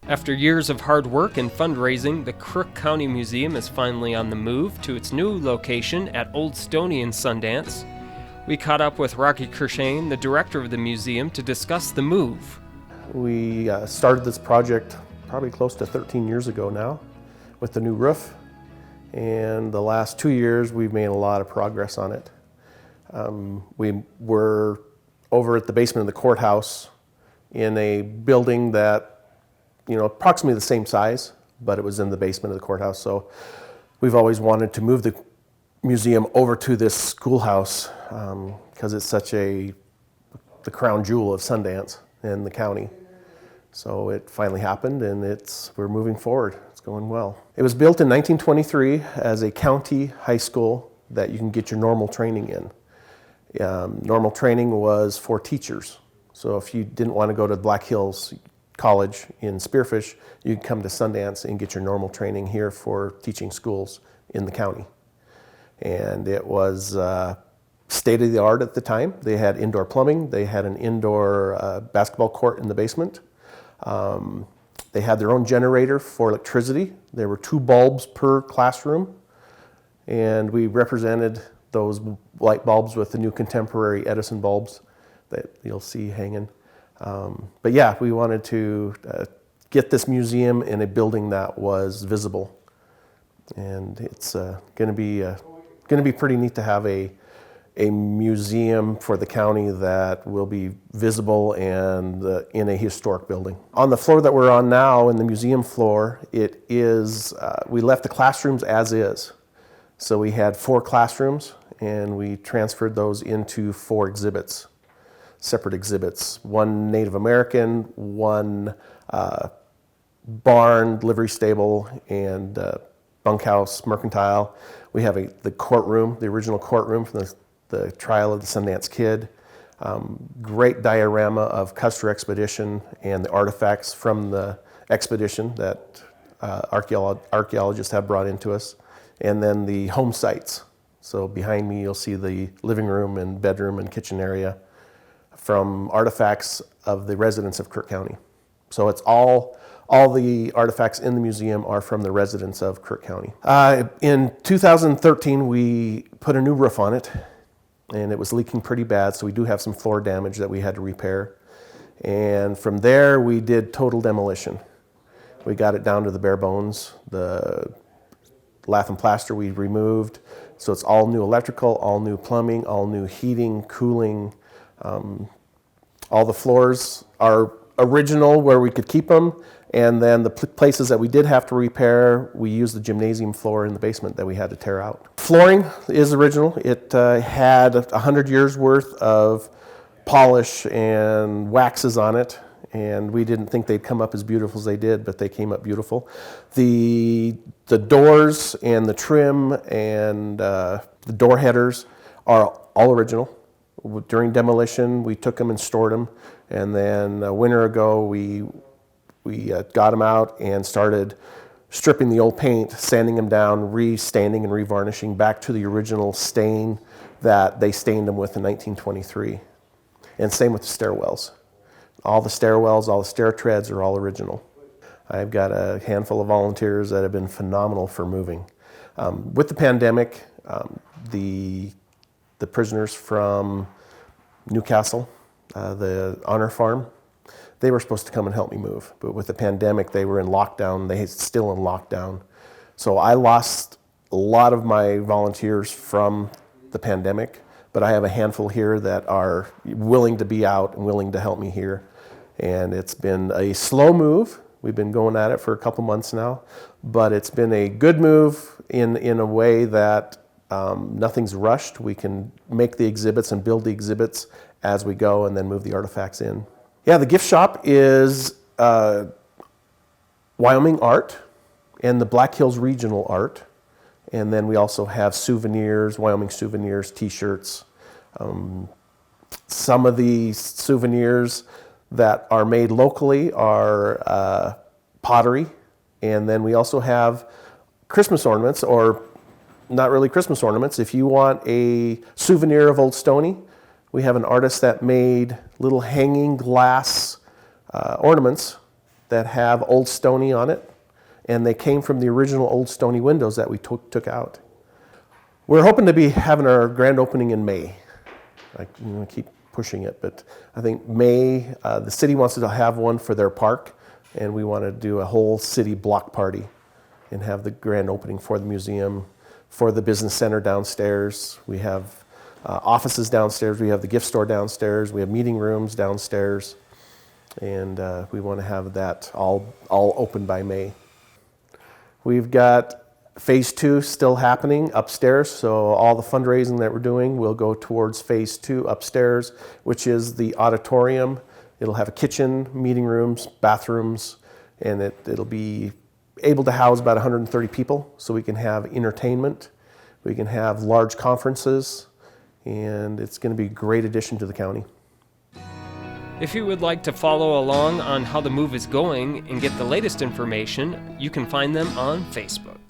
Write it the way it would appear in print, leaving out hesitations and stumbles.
After years of hard work and fundraising, the Crook County Museum is finally on the move to its new location at Old Stoney in Sundance. We caught up with Rocky Kershane, the director of the museum, to discuss the move. We started this project probably close to 13 years ago now with the new roof, and the last 2 years we've made a lot of progress on it. We were over at the basement of the courthouse in a building that, approximately the same size, but it was in the basement of the courthouse. So we've always wanted to move the museum over to this schoolhouse because it's such the crown jewel of Sundance and the county. So it finally happened, and we're moving forward. It's going well. It was built in 1923 as a county high school that you can get your normal training in. Normal training was for teachers. So if you didn't want to go to Black Hills College in Spearfish, you could come to Sundance and get your normal training here for teaching schools in the county. And it was state of the art at the time. They had indoor plumbing. They had an indoor basketball court in the basement. They had their own generator for electricity. There were 2 bulbs per classroom, and we represented those light bulbs with the new contemporary Edison bulbs that you'll see hanging. But yeah, we wanted to get this museum in a building that was visible, and it's going to be pretty neat to have a museum for the county that will be visible and in a historic building. On the floor that we're on now, in the museum floor, it is we left the classrooms as is. So we had 4 classrooms, and we transferred those into 4 exhibits. Separate exhibits, 1 Native American, 1 barn, livery stable, and bunkhouse, mercantile. We have the courtroom, the original courtroom from the trial of the Sundance Kid. Great diorama of Custer Expedition and the artifacts from the expedition that archaeologists have brought into us. And then the home sites. So behind me you'll see the living room and bedroom and kitchen area from artifacts of the residents of Crook County. So it's all the artifacts in the museum are from the residents of Crook County. In 2013, we put a new roof on it, and it was leaking pretty bad, so we do have some floor damage that we had to repair. And from there, we did total demolition. We got it down to the bare bones. The lath and plaster we removed, so it's all new electrical, all new plumbing, all new heating, cooling. All the floors are original where we could keep them, and then the places that we did have to repair, we used the gymnasium floor in the basement that we had to tear out. Flooring is original. It had 100 years worth of polish and waxes on it, and we didn't think they'd come up as beautiful as they did, but they came up beautiful. The doors and the trim and the door headers are all original. During demolition, we took them and stored them, and then a winter ago we got them out and started stripping the old paint, sanding them down, re-staining and re-varnishing back to the original stain that they stained them with in 1923. And same with the stairwells. All the stairwells, all the stair treads are all original. I've got a handful of volunteers that have been phenomenal for moving. With the pandemic, the prisoners from Newcastle, the Honor Farm, they were supposed to come and help me move. But with the pandemic, they were in lockdown. They're still in lockdown. So I lost a lot of my volunteers from the pandemic, but I have a handful here that are willing to be out and willing to help me here. And it's been a slow move. We've been going at it for a couple months now, but it's been a good move in a way that nothing's rushed. We can make the exhibits and build the exhibits as we go and then move the artifacts in. Yeah, the gift shop is Wyoming art and the Black Hills regional art. And then we also have souvenirs, Wyoming souvenirs, t-shirts. Some of the souvenirs that are made locally are pottery. And then we also have Christmas ornaments, or not really Christmas ornaments. If you want a souvenir of Old Stoney, we have an artist that made little hanging glass ornaments that have Old Stoney on it, and they came from the original Old Stoney windows that we took out. We're hoping to be having our grand opening in May. I'm going to keep pushing it, but I think May, the city wants to have one for their park, and we want to do a whole city block party and have the grand opening for the museum, for the business center downstairs. We have offices downstairs, we have the gift store downstairs, we have meeting rooms downstairs, and we want to have that all open by May. We've got phase 2 still happening upstairs, so all the fundraising that we're doing will go towards phase 2 upstairs, which is the auditorium. It'll have a kitchen, meeting rooms, bathrooms, and it'll be able to house about 130 people, so we can have entertainment, we can have large conferences, and it's going to be a great addition to the county. If you would like to follow along on how the move is going and get the latest information, you can find them on Facebook.